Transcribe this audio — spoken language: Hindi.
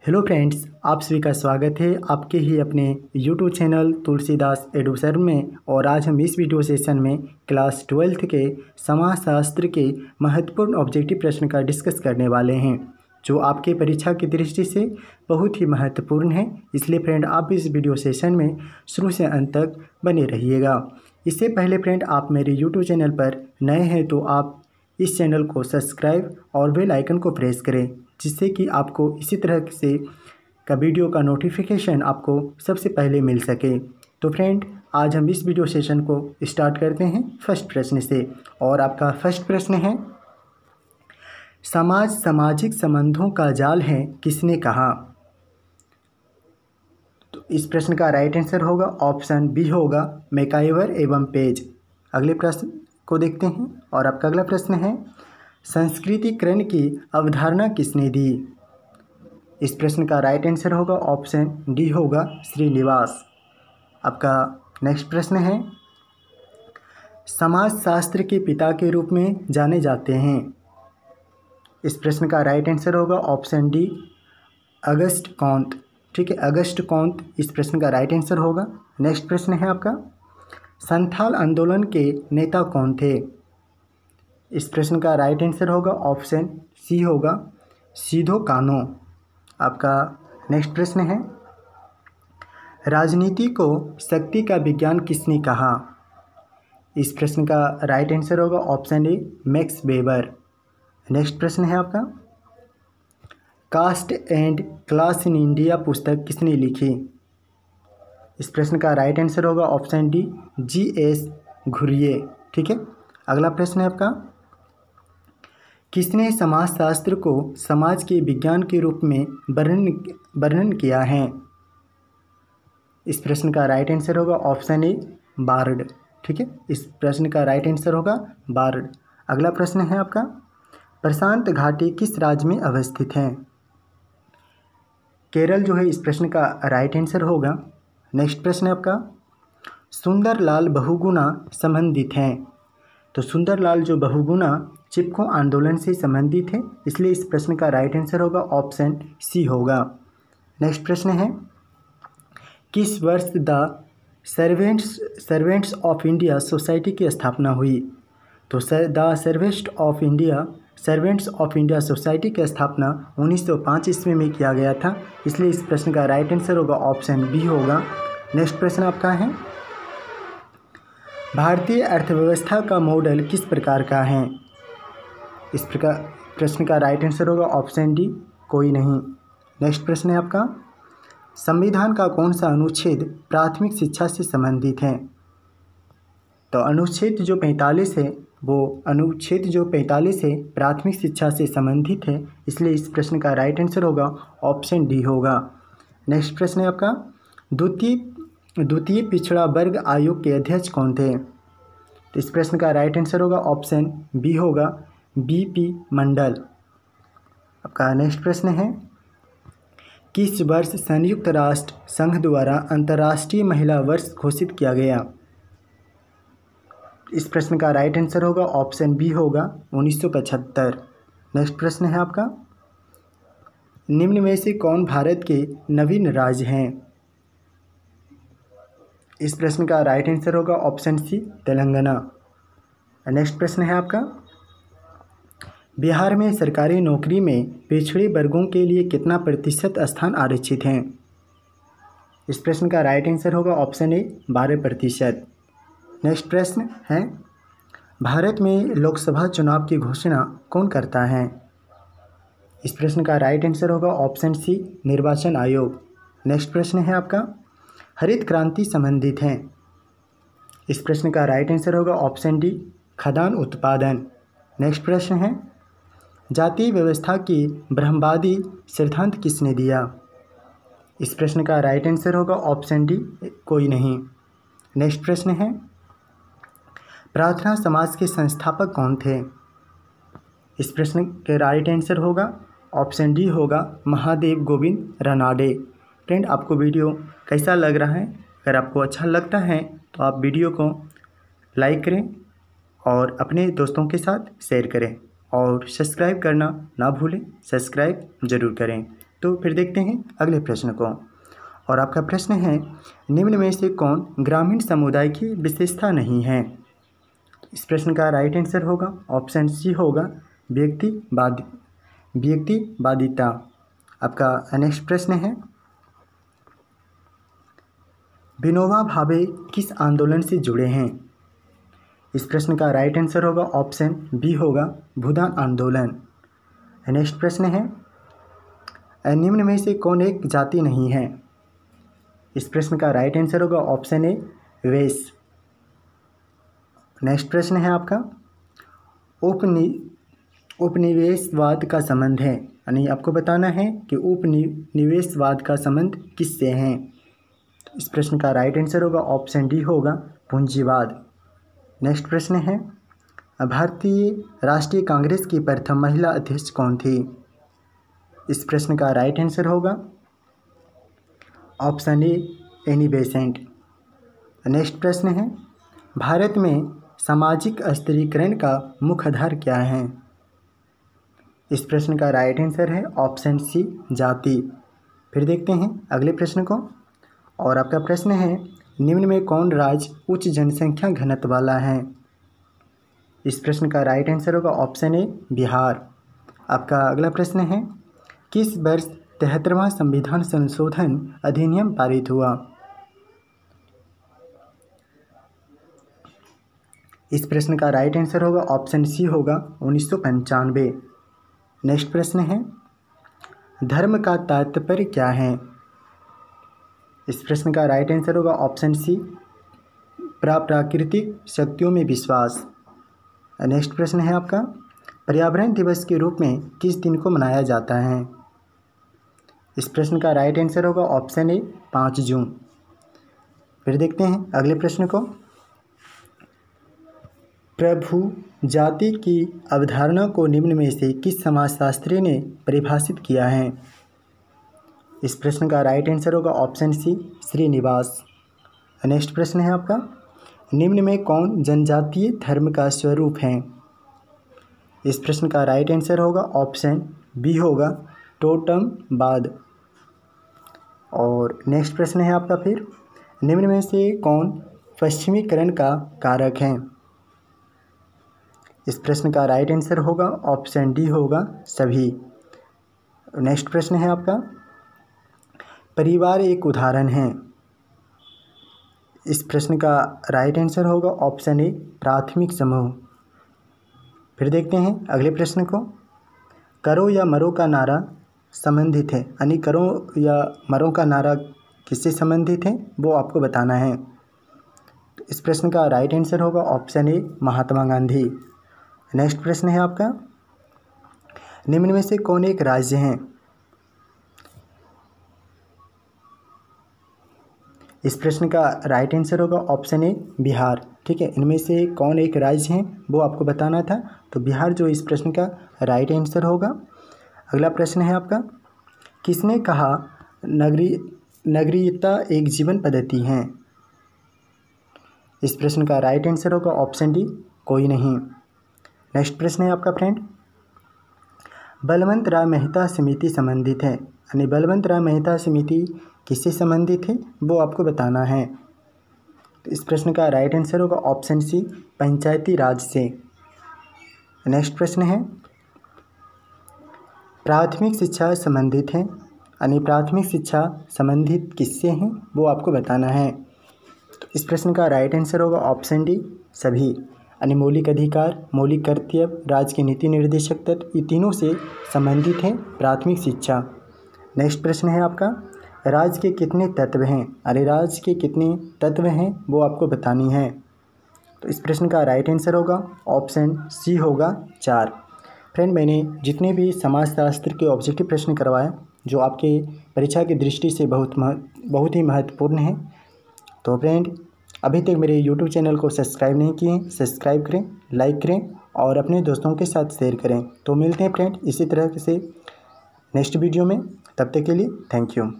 हेलो फ्रेंड्स, आप सभी का स्वागत है आपके ही अपने यूट्यूब चैनल तुलसीदास एडुसर में। और आज हम इस वीडियो सेशन में क्लास 12th के समाजशास्त्र के महत्वपूर्ण ऑब्जेक्टिव प्रश्न का डिस्कस करने वाले हैं, जो आपके परीक्षा की दृष्टि से बहुत ही महत्वपूर्ण है। इसलिए फ्रेंड, आप इस वीडियो सेशन में शुरू से अंत तक बने रहिएगा। इससे पहले फ्रेंड, आप मेरे यूट्यूब चैनल पर नए हैं तो आप इस चैनल को सब्सक्राइब और बेल आइकन को प्रेस करें, जिससे कि आपको इसी तरह से का वीडियो का नोटिफिकेशन आपको सबसे पहले मिल सके। तो फ्रेंड, आज हम इस वीडियो सेशन को स्टार्ट करते हैं फर्स्ट प्रश्न से। और आपका फर्स्ट प्रश्न है, समाज सामाजिक संबंधों का जाल है, किसने कहा? तो इस प्रश्न का राइट आंसर होगा ऑप्शन बी होगा, मैकाइवर एवं पेज। अगले प्रश्न को देखते हैं। और आपका अगला प्रश्न है, संस्कृतिकरण की अवधारणा किसने दी? इस प्रश्न का राइट आंसर होगा ऑप्शन डी होगा, श्रीनिवास। आपका नेक्स्ट प्रश्न है, समाजशास्त्र के पिता के रूप में जाने जाते हैं। इस प्रश्न का राइट आंसर होगा ऑप्शन डी, अगस्ट कॉन्त। ठीक है, अगस्ट कॉन्त इस प्रश्न का राइट आंसर होगा। नेक्स्ट प्रश्न है आपका, संथाल आंदोलन के नेता कौन थे? इस प्रश्न का राइट आंसर होगा ऑप्शन सी होगा, सिधो कान्हू। आपका नेक्स्ट प्रश्न है, राजनीति को शक्ति का विज्ञान किसने कहा? इस प्रश्न का राइट आंसर होगा option A, Max Weber. Next प्रश्न है आपका, caste and class in India पुस्तक किसने लिखी? इस प्रश्न का राइट आंसर होगा ऑप्शन डी, जी.एस. घुरिये। ठीक है, अगला प्रश्न है आपका, किसने समाजशास्त्र को समाज के विज्ञान के रूप में वर्णन किया है? इस प्रश्न का राइट आंसर होगा ऑप्शन ए, बार्ड। ठीक है, इस प्रश्न का राइट आंसर होगा बार्ड। अगला प्रश्न है आपका, प्रशांत घाटी किस राज्य में अवस्थित है? केरल जो है इस प्रश्न का राइट आंसर होगा। नेक्स्ट प्रश्न है आपका, सुंदरलाल बहुगुणा संबंधित हैं। तो सुंदरलाल जो बहुगुणा चिपको आंदोलन से संबंधित है, इसलिए इस प्रश्न का राइट आंसर होगा ऑप्शन सी होगा। नेक्स्ट प्रश्न है, किस वर्ष the servants of India society की स्थापना हुई? तो the servants of India society की स्थापना 1905 ईस्वी में किया गया था, इसलिए इस प्रश्न का राइट आंसर होगा ऑप्शन बी होगा। नेक्स्ट प्रश्न आपका है, भारतीय अर्थव्यवस्था का मॉडल किस प्रकार का है? इस प्रकार प्रश्न का राइट आंसर होगा ऑप्शन डी, कोई नहीं। नेक्स्ट प्रश्न है आपका, संविधान का कौन सा अनुच्छेद प्राथमिक शिक्षा से संबंधित है? तो अनुच्छेद जो 45 है, वो अनुच्छेद जो 45 है प्राथमिक शिक्षा से संबंधित है, इसलिए इस प्रश्न का राइट आंसर होगा ऑप्शन डी होगा। नेक्स्ट प्रश्न है आपका, द्वितीय पिछड़ा वर्ग आयोग के अध्यक्ष कौन थे? तो इस प्रश्न का राइट आंसर होगा ऑप्शन बी होगा, बी.पी. मंडल। आपका नेक्स्ट प्रश्न है, किस वर्ष संयुक्त राष्ट्र संघ द्वारा अंतर्राष्ट्रीय महिला वर्ष घोषित किया गया? इस प्रश्न का राइट आंसर होगा ऑप्शन बी होगा, 1975। नेक्स्ट प्रश्न है आपका, निम्न में से कौन भारत के नवीन राज्य हैं? इस प्रश्न का राइट आंसर होगा ऑप्शन सी, तेलंगाना। नेक्स्ट प्रश्न है आपका, बिहार में सरकारी नौकरी में पिछड़े वर्गों के लिए कितना प्रतिशत स्थान आरक्षित हैं? इस प्रश्न का राइट आंसर होगा ऑप्शन ए, 12%। नेक्स्ट प्रश्न है, भारत में लोकसभा चुनाव की घोषणा कौन करता है? इस प्रश्न का राइट आंसर होगा ऑप्शन सी, निर्वाचन आयोग। नेक्स्ट प्रश्न है आपका, हरित क्रांति संबंधित हैं। इस प्रश्न का राइट आंसर होगा ऑप्शन डी, खाद्यान्न उत्पादन। नेक्स्ट प्रश्न है, जातीय व्यवस्था की ब्रह्मवादी सिद्धांत किसने दिया? इस प्रश्न का राइट आंसर होगा ऑप्शन डी, कोई नहीं। नेक्स्ट प्रश्न है, प्रार्थना समाज के संस्थापक कौन थे? इस प्रश्न के राइट आंसर होगा ऑप्शन डी होगा, महादेव गोविंद रानडे। फ्रेंड, आपको वीडियो कैसा लग रहा है? अगर आपको अच्छा लगता है तो आप वीडियो को लाइक करें और अपने दोस्तों के साथ शेयर करें, और सब्सक्राइब करना ना भूलें, सब्सक्राइब ज़रूर करें। तो फिर देखते हैं अगले प्रश्न को। और आपका प्रश्न है, निम्न में से कौन ग्रामीण समुदाय की विशेषता नहीं है? इस प्रश्न का राइट आंसर होगा ऑप्शन सी होगा व्यक्तिवादिता। आपका नेक्स्ट प्रश्न है, विनोबा भावे किस आंदोलन से जुड़े हैं? इस प्रश्न का राइट आंसर होगा ऑप्शन बी होगा भूदान आंदोलन। नेक्स्ट प्रश्न है, निम्न में से कौन एक जाति नहीं है? इस प्रश्न का राइट आंसर होगा ऑप्शन ए वैश्य। नेक्स्ट प्रश्न है आपका, उपनिवेशवाद का संबंध है, यानी आपको बताना है कि उपनिवेशवाद का संबंध किससे है? इस प्रश्न का राइट आंसर होगा ऑप्शन डी होगा पूंजीवाद। नेक्स्ट प्रश्न है, भारतीय राष्ट्रीय कांग्रेस की प्रथम महिला अध्यक्ष कौन थी? इस प्रश्न का राइट आंसर होगा ऑप्शन ए एनी बेसेंट। नेक्स्ट प्रश्न है, भारत में सामाजिक स्थिरीकरण का मुख्य आधार क्या है? इस प्रश्न का राइट आंसर है ऑप्शन सी जाति। फिर देखते हैं अगले प्रश्न को। और आपका प्रश्न है, निम्न में कौन राज्य उच्च जनसंख्या घनत्व वाला है? इस प्रश्न का राइट आंसर होगा ऑप्शन ए बिहार। आपका अगला प्रश्न है, किस वर्ष 73वां संविधान संशोधन अधिनियम पारित हुआ? इस प्रश्न का राइट आंसर होगा ऑप्शन सी होगा 1995। नेक्स्ट प्रश्न है, धर्म का तात्पर्य क्या है? इस प्रश्न का राइट आंसर होगा ऑप्शन सी प्राकृतिक शक्तियों में विश्वास। नेक्स्ट प्रश्न है आपका, पर्यावरण दिवस के रूप में किस दिन को मनाया जाता है? इस प्रश्न का राइट आंसर होगा ऑप्शन ए 5 जून। फिर देखते हैं अगले प्रश्न को। प्रभु जाति की अवधारणा को निम्न में से किस समाजशास्त्री ने परिभाषित किया है? इस प्रश्न का राइट आंसर होगा ऑप्शन सी श्रीनिवास। नेक्स्ट प्रश्न है आपका, निम्न में कौन जनजातीय धर्म का स्वरूप है? इस प्रश्न का राइट आंसर होगा ऑप्शन बी होगा टोटमवाद। और नेक्स्ट प्रश्न है आपका, फिर निम्न में से कौन पश्चिमीकरण का कारक है? इस प्रश्न का राइट आंसर होगा ऑप्शन डी होगा सभी। नेक्स्ट प्रश्न है आपका, परिवार एक उदाहरण है। इस प्रश्न का राइट आंसर होगा ऑप्शन ए प्राथमिक समूह। फिर देखते हैं अगले प्रश्न को। करो या मरो का नारा संबंधित है, यानी करो या मरो का नारा किससे संबंधित है वो आपको बताना है। तो इस प्रश्न का राइट आंसर होगा ऑप्शन ए महात्मा गांधी। नेक्स्ट प्रश्न है आपका, निम्न में से कौन एक राज्य है? इस प्रश्न का राइट आंसर होगा ऑप्शन ए बिहार। ठीक है, इनमें से कौन एक राज्य है वो आपको बताना था, तो बिहार जो इस प्रश्न का राइट आंसर होगा। अगला प्रश्न है आपका, किसने कहा नगरीयता एक जीवन पद्धति है? इस प्रश्न का राइट आंसर होगा ऑप्शन डी कोई नहीं। नेक्स्ट प्रश्न है आपका फ्रेंड, बलवंत राय मेहता समिति संबंधित है, यानी बलवंत राय मेहता समिति किससे संबंधित है वो आपको बताना है। तो इस प्रश्न का राइट आंसर होगा ऑप्शन सी पंचायती राज से। नेक्स्ट प्रश्न है, प्राथमिक शिक्षा संबंधित है, यानी प्राथमिक शिक्षा संबंधित किससे हैं वो आपको बताना है। तो इस प्रश्न का राइट आंसर होगा ऑप्शन डी सभी, यानी मौलिक अधिकार, मौलिक कर्तव्य, राज्य के नीति निर्देशक तत्व, ये तीनों से संबंधित है प्राथमिक शिक्षा। नेक्स्ट प्रश्न है आपका, राज्य के कितने तत्व हैं, अरे राज्य के कितने तत्व हैं वो आपको बतानी है। तो इस प्रश्न का राइट आंसर होगा ऑप्शन सी होगा 4। फ्रेंड, मैंने जितने भी समाजशास्त्र के ऑब्जेक्टिव प्रश्न करवाए जो आपके परीक्षा की दृष्टि से बहुत ही महत्वपूर्ण है, तो फ्रेंड अभी तक मेरे YouTube चैनल को सब्सक्राइब नहीं किए, सब्सक्राइब करें, लाइक करें और अपने दोस्तों के साथ शेयर करें। तो मिलते हैं फ्रेंड इसी तरह से नेक्स्ट वीडियो में, तब तक के लिए थैंक यू।